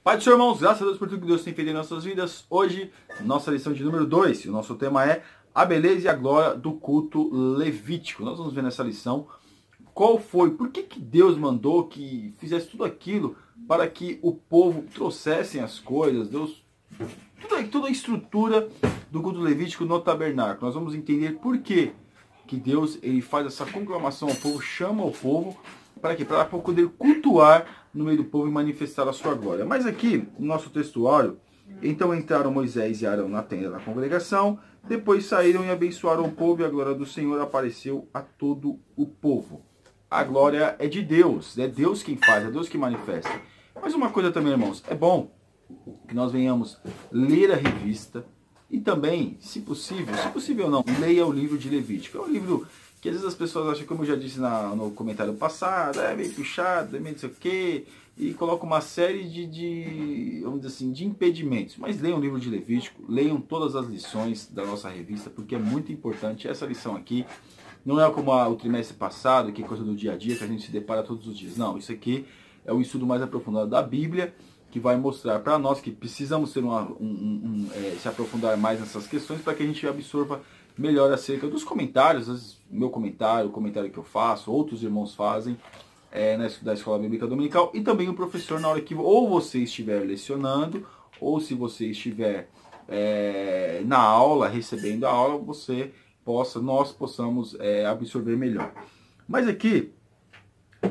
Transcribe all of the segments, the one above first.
Pai do Senhor, irmãos, graças a Deus por tudo que Deus tem feito em nossas vidas. Hoje, nossa lição de número 2, o nosso tema é a beleza e a glória do culto levítico. Nós vamos ver nessa lição por que Deus mandou que fizesse tudo aquilo para que o povo trouxessem as coisas, toda a estrutura do culto levítico no tabernáculo. Nós vamos entender por que Deus ele faz essa conclamação ao povo, chama o povo, para quê? Para poder cultuar no meio do povo e manifestar a sua glória. Mas aqui, no nosso textuário, então entraram Moisés e Arão na tenda da congregação, depois saíram e abençoaram o povo, e a glória do Senhor apareceu a todo o povo. A glória é de Deus, é Deus quem faz, é Deus que manifesta. Mas uma coisa também, irmãos, é bom que nós venhamos ler a revista e também, se possível não, leia o livro de Levítico. É um livro que às vezes as pessoas acham, como eu já disse no comentário passado, é meio puxado, é meio não sei o quê, e coloca uma série vamos dizer assim, de impedimentos. Mas leiam o livro de Levítico, leiam todas as lições da nossa revista, porque é muito importante. Essa lição aqui não é como o trimestre passado, que é coisa do dia a dia, que a gente se depara todos os dias. Não, isso aqui é um estudo mais aprofundado da Bíblia, que vai mostrar para nós que precisamos ter se aprofundar mais nessas questões, para que a gente absorva melhor acerca dos comentários, às vezes, meu comentário, o comentário que eu faço, outros irmãos fazem da Escola Bíblica Dominical, e também o professor na hora que ou você estiver lecionando, ou se você estiver na aula, recebendo a aula, nós possamos absorver melhor. Mas aqui,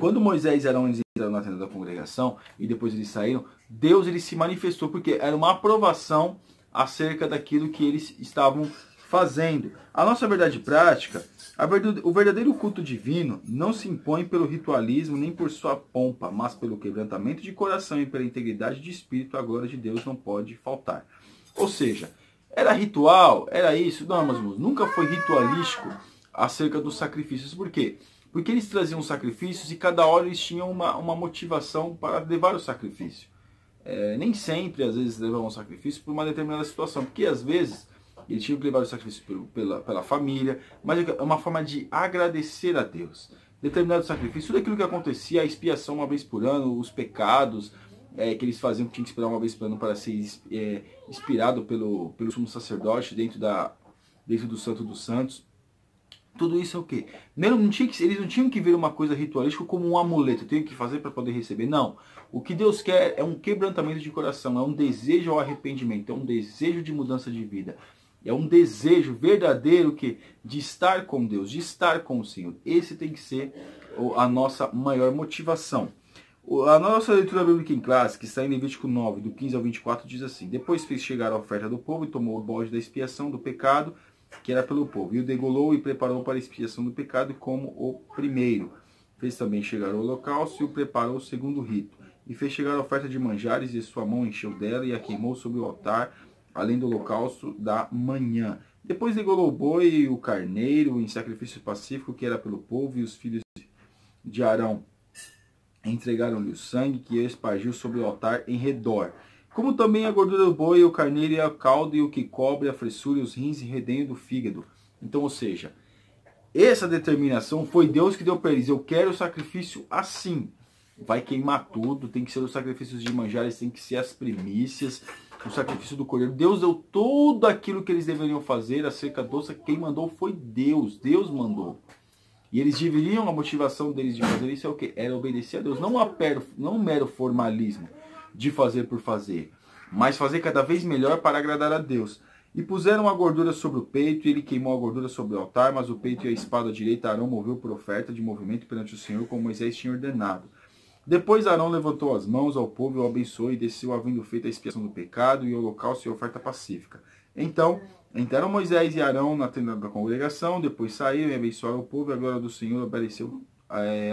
quando Moisés e Arão entraram na tenda da congregação e depois eles saíram, Deus ele se manifestou porque era uma aprovação acerca daquilo que eles estavam fazendo. A nossa verdade prática, o verdadeiro culto divino não se impõe pelo ritualismo nem por sua pompa, mas pelo quebrantamento de coração e pela integridade de espírito. A glória de Deus não pode faltar. Ou seja, era ritual, era isso, não, meus irmãos, nunca foi ritualístico acerca dos sacrifícios. Por quê? Porque eles traziam sacrifícios e cada hora eles tinham uma motivação para levar o sacrifício. Nem sempre, às vezes, levavam o sacrifício por uma determinada situação, porque às vezes eles tinham que levar o sacrifício pela família, mas é uma forma de agradecer a Deus. Determinado sacrifício, tudo aquilo que acontecia, a expiação uma vez por ano, os pecados que eles faziam, que tinham que esperar uma vez por ano para ser inspirado pelo sumo sacerdote dentro do Santo dos Santos. Tudo isso é o quê? Eles não tinham que ver uma coisa ritualística como um amuleto, eu tenho que fazer para poder receber. Não. O que Deus quer é um quebrantamento de coração, é um desejo ao arrependimento, é um desejo de mudança de vida. É um desejo verdadeiro de estar com Deus, de estar com o Senhor. Esse tem que ser a nossa maior motivação. A nossa leitura bíblica em classe, que está em Levítico 9, do 15 ao 24, diz assim: Depois fez chegar a oferta do povo e tomou o bode da expiação do pecado, que era pelo povo, e o degolou e preparou para a expiação do pecado como o primeiro. Fez também chegar o holocausto e o preparou o segundo rito. E fez chegar a oferta de manjares, e sua mão encheu dela e a queimou sobre o altar, além do holocausto da manhã. Depois degolou o boi e o carneiro em sacrifício pacífico, que era pelo povo, e os filhos de Arão entregaram-lhe o sangue, que espargiu sobre o altar em redor. Como também a gordura do boi, o carneiro e a caldo, e o que cobre a fressura, os rins e redenho do fígado. Então, ou seja, essa determinação foi Deus que deu para eles. Eu quero o sacrifício assim. Vai queimar tudo, tem que ser os sacrifícios de manjares, tem que ser as primícias, o sacrifício do cordeiro. Deus deu tudo aquilo que eles deveriam fazer acerca do sacrifício. Quem mandou foi Deus. Deus mandou. E eles deveriam, a motivação deles de fazer isso é o quê? Era obedecer a Deus. Não um mero formalismo de fazer por fazer, mas fazer cada vez melhor para agradar a Deus. E puseram a gordura sobre o peito, e ele queimou a gordura sobre o altar, mas o peito e a espada direita Arão moveu por oferta de movimento perante o Senhor, como Moisés tinha ordenado. Depois Arão levantou as mãos ao povo e o abençoou, e desceu, havendo feito a expiação do pecado, e o holocausto e a oferta pacífica. Então entraram Moisés e Arão na tenda da congregação, depois saíram e abençoaram o povo, e a glória do Senhor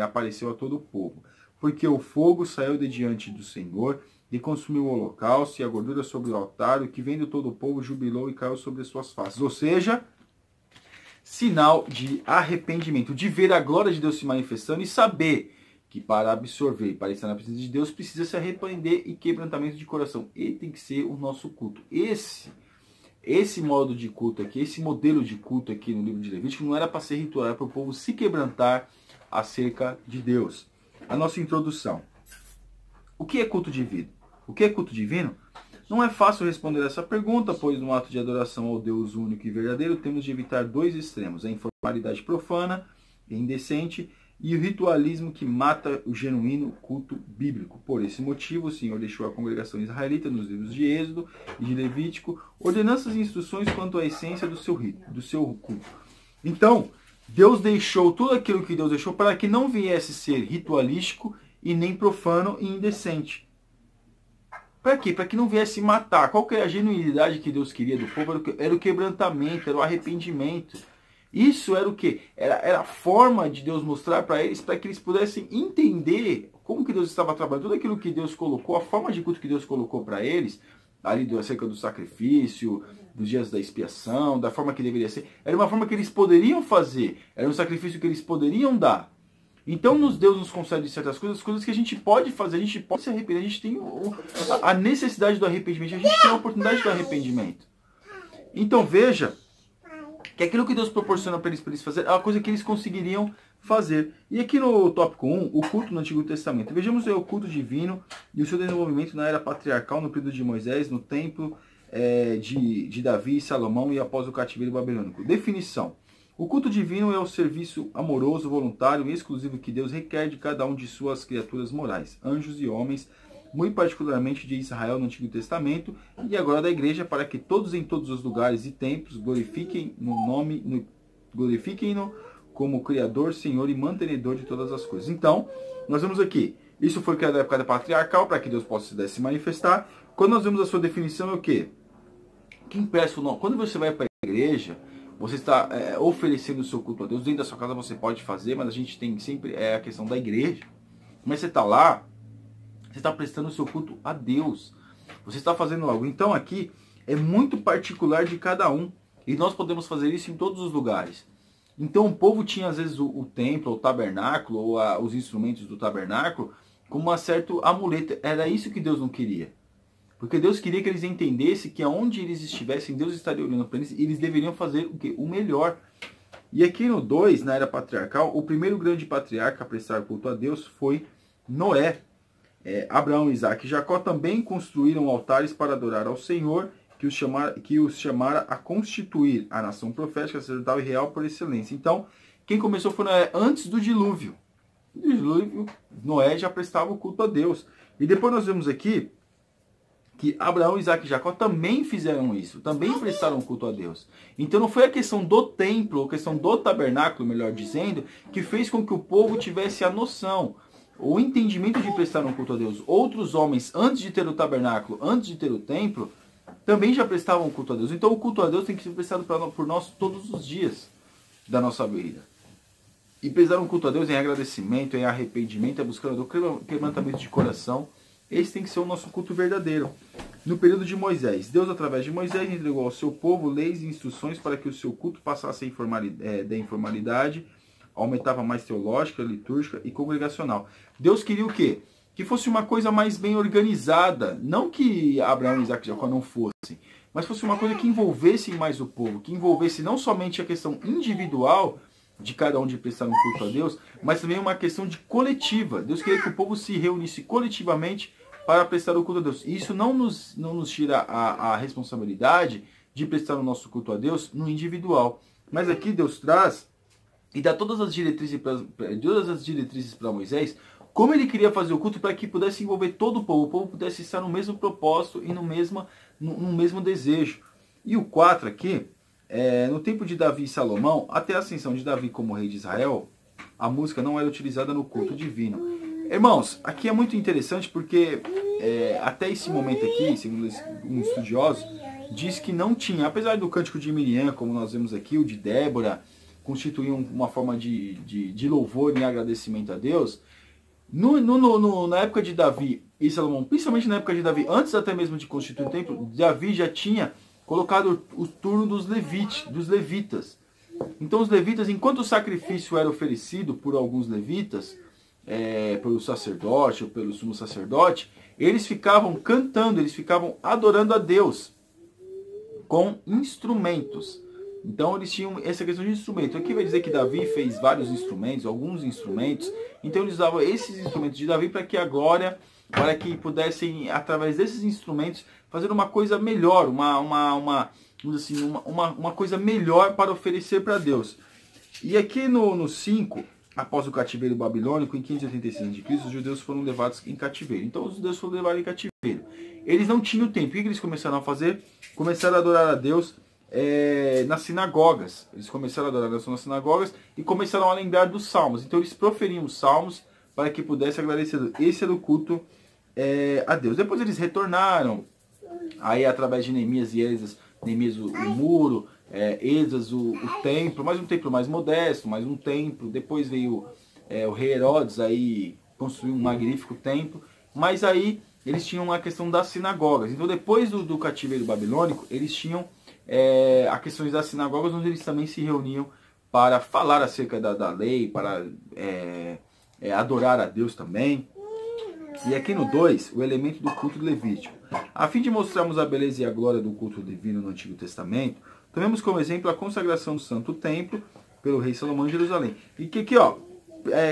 apareceu a todo o povo. Porque o fogo saiu de diante do Senhor, e consumiu o holocausto e a gordura sobre o altar, o que vendo todo o povo jubilou e caiu sobre as suas faces. Ou seja, sinal de arrependimento, de ver a glória de Deus se manifestando e saber que para absorver, para estar na presença de Deus, precisa se arrepender e quebrantamento de coração. E tem que ser o nosso culto. Esse modo de culto aqui, esse modelo de culto aqui no livro de Levítico não era para ser ritual, era para o povo se quebrantar acerca de Deus. A nossa introdução. O que é culto divino? O que é culto divino? Não é fácil responder essa pergunta, pois no ato de adoração ao Deus único e verdadeiro temos de evitar dois extremos, a informalidade profana e indecente e o ritualismo que mata o genuíno culto bíblico. Por esse motivo, o Senhor deixou a congregação israelita nos livros de Êxodo e de Levítico ordenanças e instruções quanto à essência do seu rito, do seu culto. Então, Deus deixou tudo aquilo que Deus deixou para que não viesse ser ritualístico e nem profano e indecente. Para quê? Para que não viesse matar. Qual que é a genuinidade que Deus queria do povo? Era o quebrantamento, era o arrependimento. Isso era o quê? Era a forma de Deus mostrar para que eles pudessem entender como que Deus estava trabalhando, tudo aquilo que Deus colocou, a forma de culto que Deus colocou para eles, ali acerca do sacrifício, dos dias da expiação, da forma que deveria ser. Era uma forma que eles poderiam fazer, era um sacrifício que eles poderiam dar. Então Deus nos concede certas coisas que a gente pode fazer, a gente pode se arrepender, a gente tem a necessidade do arrependimento, a gente tem a oportunidade do arrependimento. Então veja que aquilo que Deus proporciona para eles fazer é uma coisa que eles conseguiriam fazer. E aqui no tópico 1, o culto no Antigo Testamento. Vejamos o culto divino e o seu desenvolvimento na era patriarcal, no período de Moisés, no templo de Davi e Salomão e após o cativeiro babilônico. Definição. O culto divino é o serviço amoroso, voluntário e exclusivo que Deus requer de cada um de suas criaturas morais, anjos e homens, muito particularmente de Israel no Antigo Testamento e agora da igreja, para que todos em todos os lugares e templos glorifiquem-no como Criador, Senhor e mantenedor de todas as coisas. Então, nós vemos aqui, isso foi criado na época da patriarcal, para que Deus possa se manifestar. Quando nós vemos a sua definição é o quê? Quem presta o nome? Quando você vai para a igreja, você está oferecendo o seu culto a Deus. Dentro da sua casa você pode fazer, mas a gente tem sempre a questão da igreja. Mas você está lá, você está prestando o seu culto a Deus. Você está fazendo algo. Então aqui é muito particular de cada um. E nós podemos fazer isso em todos os lugares. Então o povo tinha às vezes o templo, o tabernáculo, ou os instrumentos do tabernáculo, com uma certa amuleto. Era isso que Deus não queria. Porque Deus queria que eles entendessem que aonde eles estivessem, Deus estaria olhando para eles e eles deveriam fazer o quê? O melhor. E aqui no 2, na era patriarcal, o primeiro grande patriarca a prestar culto a Deus foi Noé. Abraão, Isaac e Jacó também construíram altares para adorar ao Senhor, que os chamara a constituir a nação profética, sacerdotal e real por excelência. Então, quem começou foi Noé antes do dilúvio. No dilúvio, Noé já prestava o culto a Deus. E depois nós vemos aqui que Abraão, Isaac e Jacó também fizeram isso, também prestaram culto a Deus. Então não foi a questão do templo, ou a questão do tabernáculo, melhor dizendo, que fez com que o povo tivesse a noção, o entendimento de prestar um culto a Deus. Outros homens, antes de ter o tabernáculo, antes de ter o templo, também já prestavam culto a Deus. Então o culto a Deus tem que ser prestado por nós todos os dias da nossa vida. E prestar um culto a Deus em agradecimento, em arrependimento, é buscando o quebrantamento de coração. Esse tem que ser o nosso culto verdadeiro. No período de Moisés, Deus, através de Moisés, entregou ao seu povo leis e instruções para que o seu culto passasse da informalidade, aumentava mais teológica, litúrgica e congregacional. Deus queria o quê? Que fosse uma coisa mais bem organizada. Não que Abraão, Isaac e Jacó não fossem, mas fosse uma coisa que envolvesse mais o povo, que envolvesse não somente a questão individual de cada um de prestar um culto a Deus, mas também uma questão de coletiva. Deus queria que o povo se reunisse coletivamente para prestar o culto a Deus. E isso não nos tira a responsabilidade de prestar o nosso culto a Deus no individual. Mas aqui Deus traz e dá todas as diretrizes para Moisés, como ele queria fazer o culto para que pudesse envolver todo o povo pudesse estar no mesmo propósito e no mesmo desejo. E o 4 aqui, no tempo de Davi e Salomão, até a ascensão de Davi como rei de Israel, a música não era utilizada no culto divino. Irmãos, aqui é muito interessante porque até esse momento aqui, segundo um estudioso, diz que não tinha, apesar do cântico de Miriam, como nós vemos aqui, o de Débora, constituíam uma forma de louvor e agradecimento a Deus. Na época de Davi e Salomão, principalmente na época de Davi, antes até mesmo de constituir o templo, Davi já tinha colocado o turno dos levitas. Então os levitas, enquanto o sacrifício era oferecido por alguns levitas, pelo sacerdote ou pelo sumo sacerdote, eles ficavam cantando, eles ficavam adorando a Deus com instrumentos. Então eles tinham essa questão de instrumento. Aqui vai dizer que Davi fez vários instrumentos, alguns instrumentos. Então eles usavam esses instrumentos de Davi para que a glória para que pudessem, através desses instrumentos, fazer uma coisa melhor, uma coisa melhor para oferecer para Deus. E aqui no 5, após o cativeiro babilônico, em 586 a.C., os judeus foram levados em cativeiro. Então os judeus foram levados em cativeiro. Eles não tinham tempo. O que eles começaram a fazer? Começaram a adorar a Deus nas sinagogas. Eles começaram a adorar a Deus nas sinagogas e começaram a lembrar dos salmos. Então eles proferiam os salmos para que pudesse agradecer a Deus. Esse era o culto a Deus. Depois eles retornaram, aí através de Neemias e Esdras, Neemias o muro, Esdras o templo, mais um templo mais modesto, mais um templo. Depois veio o rei Herodes, aí construiu um magnífico templo. Mas aí eles tinham a questão das sinagogas. Então depois do cativeiro babilônico, eles tinham a questão das sinagogas, onde eles também se reuniam para falar acerca da lei, para adorar a Deus também. E aqui no 2, o elemento do culto levítico. A fim de mostrarmos a beleza e a glória do culto divino no Antigo Testamento, tomemos como exemplo a consagração do Santo Templo pelo rei Salomão em Jerusalém. E que aqui, ó,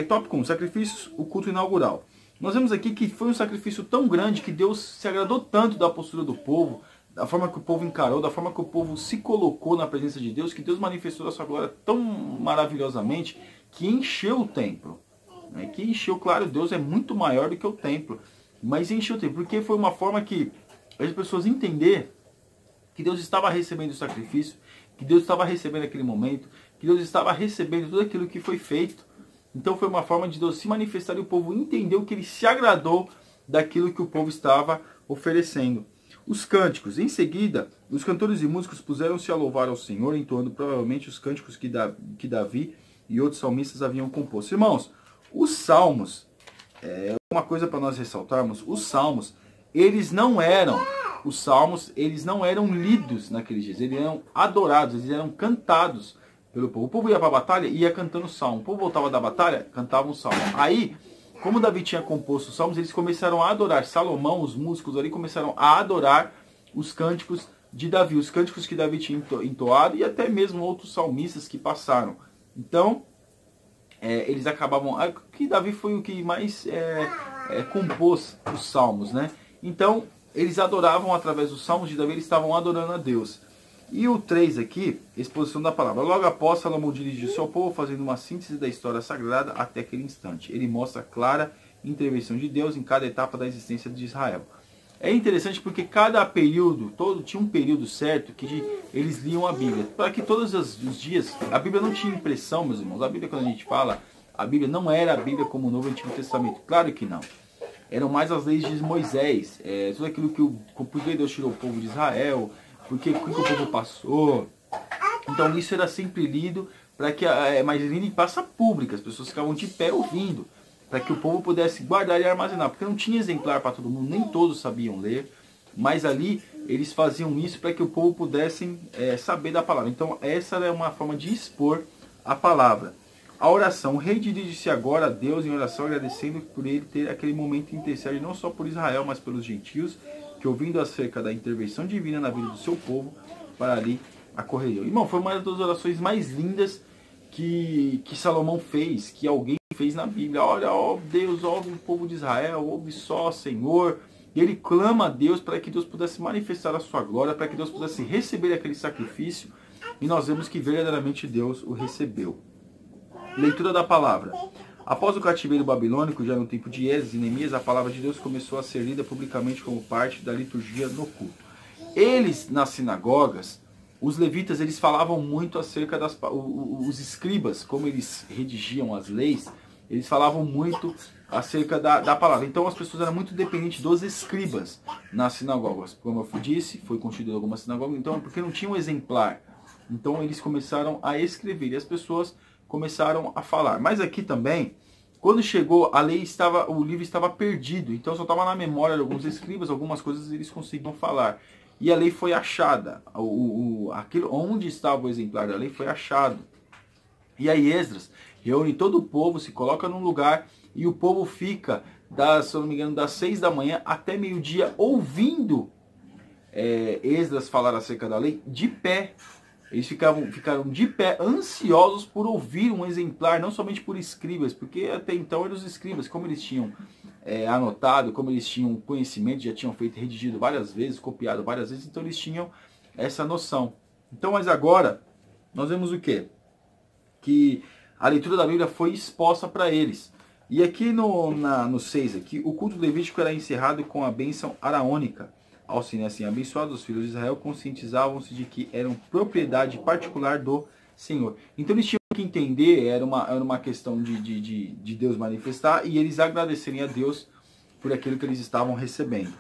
tópico 1, sacrifícios, o culto inaugural. Nós vemos aqui que foi um sacrifício tão grande que Deus se agradou tanto da postura do povo, da forma que o povo encarou, da forma que o povo se colocou na presença de Deus, que Deus manifestou a sua glória tão maravilhosamente que encheu o templo. Que encheu, claro, Deus é muito maior do que o templo, mas encheu o templo, porque foi uma forma que as pessoas entenderam que Deus estava recebendo o sacrifício, que Deus estava recebendo aquele momento, que Deus estava recebendo tudo aquilo que foi feito. Então foi uma forma de Deus se manifestar e o povo entendeu que ele se agradou daquilo que o povo estava oferecendo. Os cânticos. Em seguida, os cantores e músicos puseram-se a louvar ao Senhor, entoando provavelmente os cânticos que Davi e outros salmistas haviam composto. Irmãos, os salmos, uma coisa para nós ressaltarmos, os salmos, eles não eram lidos naqueles dias, eles eram adorados, eles eram cantados pelo povo. O povo ia para a batalha e ia cantando salmo. O povo voltava da batalha, cantava um salmo. Aí, como Davi tinha composto os salmos, eles começaram a adorar. Salomão, os músicos ali, começaram a adorar os cânticos de Davi, os cânticos que Davi tinha entoado e até mesmo outros salmistas que passaram. Então, eles acabavam... que Davi foi o que mais compôs os salmos, né? Então, eles adoravam através dos salmos de Davi, eles estavam adorando a Deus. E o 3 aqui, exposição da palavra. Logo após, Salomão dirigiu-se ao povo, fazendo uma síntese da história sagrada até aquele instante. Ele mostra a clara intervenção de Deus em cada etapa da existência de Israel. É interessante porque cada período, tinha um período certo que eles liam a Bíblia. Para que todos os dias, a Bíblia não tinha impressão, meus irmãos. A Bíblia, quando a gente fala, a Bíblia não era a Bíblia como o Novo e Antigo Testamento. Claro que não. Eram mais as leis de Moisés, tudo aquilo por que Deus tirou o povo de Israel, porque o povo passou. Então isso era sempre lido, para que mas lido em praça pública, as pessoas ficavam de pé ouvindo, para que o povo pudesse guardar e armazenar, porque não tinha exemplar para todo mundo, nem todos sabiam ler, mas ali eles faziam isso para que o povo pudesse saber da palavra. Então essa é uma forma de expor a palavra. A oração, o rei dirige-se agora a Deus em oração, agradecendo por ele ter aquele momento intercede não só por Israel, mas pelos gentios, que ouvindo acerca da intervenção divina na vida do seu povo, para ali acorreriam. Irmão, foi uma das orações mais lindas que Salomão fez, que alguém fez na Bíblia. Olha, ó Deus, ouve o povo de Israel, ouve só, Senhor. E ele clama a Deus para que Deus pudesse manifestar a sua glória, para que Deus pudesse receber aquele sacrifício. E nós vemos que verdadeiramente Deus o recebeu. Leitura da palavra. Após o cativeiro babilônico, já no tempo de Esdras e Neemias, a palavra de Deus começou a ser lida publicamente como parte da liturgia no culto. Eles, nas sinagogas, os levitas, eles falavam muito acerca os escribas, como eles redigiam as leis, eles falavam muito acerca da palavra. Então as pessoas eram muito dependentes dos escribas nas sinagogas. Como eu disse, foi constituída alguma sinagoga, então porque não tinha um exemplar. Então eles começaram a escrever e as pessoas começaram a falar. Mas aqui também, quando chegou, o livro estava perdido. Então só estava na memória de alguns escribas, algumas coisas eles conseguiam falar. E a lei foi achada. Aquilo onde estava o exemplar da lei foi achado. E aí Esdras reúne todo o povo, se coloca num lugar e o povo fica, se eu não me engano, das 6 da manhã até meio-dia ouvindo Esdras falar acerca da lei de pé. Eles ficaram de pé, ansiosos por ouvir um exemplar, não somente por escribas, porque até então eram os escribas, como eles tinham anotado, como eles tinham conhecimento, já tinham feito, redigido várias vezes, copiado várias vezes, então eles tinham essa noção. Então, mas agora, nós vemos o quê? Que a leitura da Bíblia foi exposta para eles. E aqui no 6, aqui, o culto levítico era encerrado com a bênção araônica. Ao serem assim abençoados, os filhos de Israel conscientizavam-se de que eram propriedade particular do Senhor. Então eles tinham que entender, era uma questão de Deus manifestar e eles agradecerem a Deus por aquilo que eles estavam recebendo.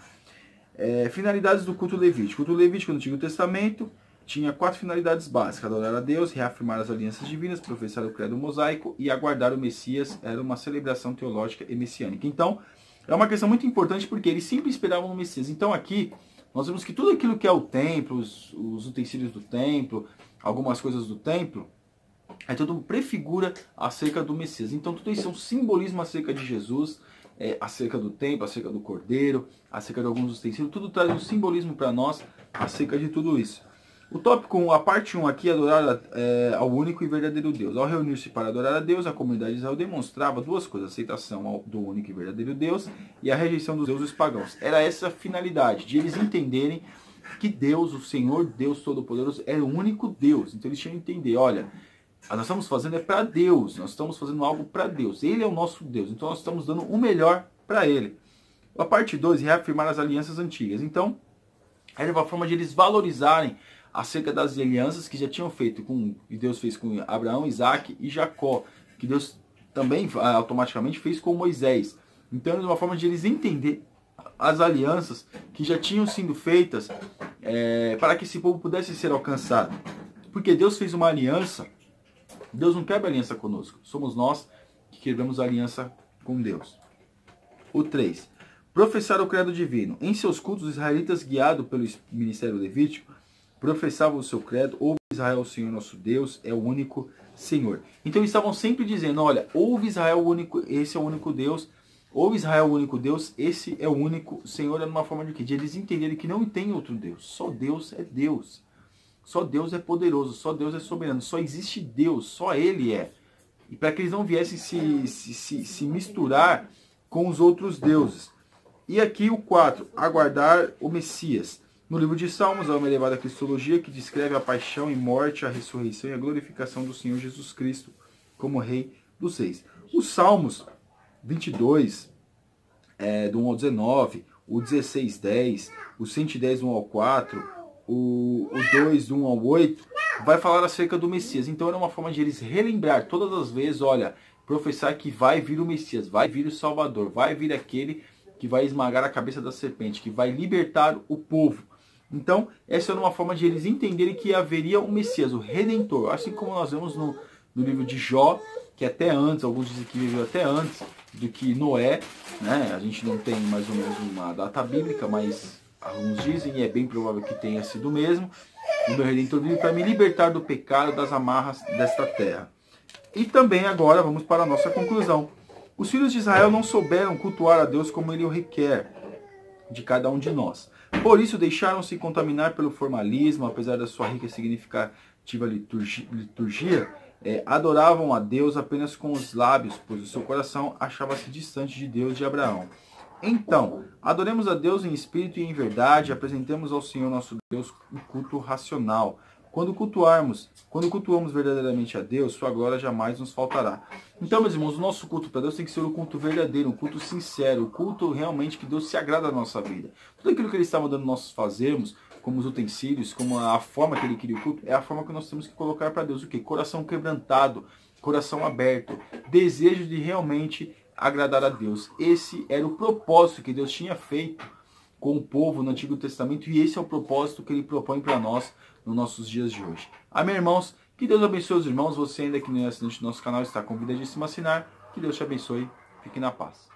Finalidades do culto levítico. O culto levítico no Antigo Testamento tinha 4 finalidades básicas: adorar a Deus, reafirmar as alianças divinas, professar o credo mosaico e aguardar o Messias. Era uma celebração teológica e messiânica. Então, é uma questão muito importante porque eles sempre esperavam no Messias. Então aqui, nós vemos que tudo aquilo que é o templo, os utensílios do templo, algumas coisas do templo, tudo prefigura acerca do Messias. Então tudo isso é um simbolismo acerca de Jesus, acerca do templo, acerca do cordeiro, acerca de alguns utensílios. Tudo traz um simbolismo para nós acerca de tudo isso. O tópico 1, a parte 1 aqui, adorar ao único e verdadeiro Deus. Ao reunir-se para adorar a Deus, a comunidade de Israel demonstrava duas coisas: a aceitação do único e verdadeiro Deus e a rejeição dos deuses pagãos. Era essa a finalidade, de eles entenderem que Deus, o Senhor, Deus Todo-Poderoso, é o único Deus. Então eles tinham que entender, olha, nós estamos fazendo para Deus, nós estamos fazendo algo para Deus. Ele é o nosso Deus, então nós estamos dando o melhor para Ele. A parte 2, reafirmar as alianças antigas. Então, era uma forma de eles valorizarem acerca das alianças que já tinham feito, que Deus fez com Abraão, Isaac e Jacó, que Deus também automaticamente fez com Moisés. Então é uma forma de eles entender as alianças que já tinham sido feitas para que esse povo pudesse ser alcançado. Porque Deus fez uma aliança, Deus não quebra aliança conosco, somos nós que quebramos a aliança com Deus. O 3. Professar o credo divino. Em seus cultos, os israelitas, guiados pelo ministério levítico, professavam o seu credo: ouve Israel, o Senhor nosso Deus é o único Senhor. Então eles estavam sempre dizendo, olha, ouve Israel, o único, esse é o único Deus, ouve Israel, o único Deus, esse é o único Senhor. É uma forma de quê? De eles entenderem que não tem outro Deus, só Deus é Deus, só Deus é poderoso, só Deus é soberano, só existe Deus, só Ele é. E para que eles não viessem se misturar com os outros deuses. E aqui o 4, aguardar o Messias. No livro de Salmos, há uma elevada cristologia que descreve a paixão e morte, a ressurreição e a glorificação do Senhor Jesus Cristo como Rei dos Reis. Os Salmos 22, do 1 ao 19, o 16, 10, o 110, do 1 ao 4, o 2, do 1 ao 8, vai falar acerca do Messias. Então era uma forma de eles relembrar todas as vezes, olha, professar que vai vir o Messias, vai vir o Salvador, vai vir aquele que vai esmagar a cabeça da serpente, que vai libertar o povo. Então, essa era uma forma de eles entenderem que haveria um Messias, o Redentor. Assim como nós vemos no livro de Jó, que até antes, alguns dizem que viveu até antes do que Noé, né? A gente não tem mais ou menos uma data bíblica, mas alguns dizem, e é bem provável que tenha sido o mesmo. O meu Redentor vive para me libertar do pecado, das amarras desta terra. E também agora vamos para a nossa conclusão. Os filhos de Israel não souberam cultuar a Deus como Ele o requer de cada um de nós. Por isso deixaram-se contaminar pelo formalismo, apesar da sua rica e significativa liturgia, adoravam a Deus apenas com os lábios, pois o seu coração achava-se distante de Deus de Abraão. Então, adoremos a Deus em espírito e em verdade, apresentemos ao Senhor nosso Deus um culto racional. Quando cultuamos verdadeiramente a Deus, sua glória jamais nos faltará. Então, meus irmãos, o nosso culto para Deus tem que ser um culto verdadeiro, um culto sincero, um culto realmente que Deus se agrada da nossa vida. Tudo aquilo que Ele está mandando nós fazermos, como os utensílios, como a forma que Ele queria o culto, é a forma que nós temos que colocar para Deus. O quê? Coração quebrantado, coração aberto, desejo de realmente agradar a Deus. Esse era o propósito que Deus tinha feito com o povo no Antigo Testamento, e esse é o propósito que Ele propõe para nós nos nossos dias de hoje. Amém, irmãos? Que Deus abençoe os irmãos. Você ainda que não é assinante do nosso canal, está convidadíssimo a assinar. Que Deus te abençoe. Fique na paz.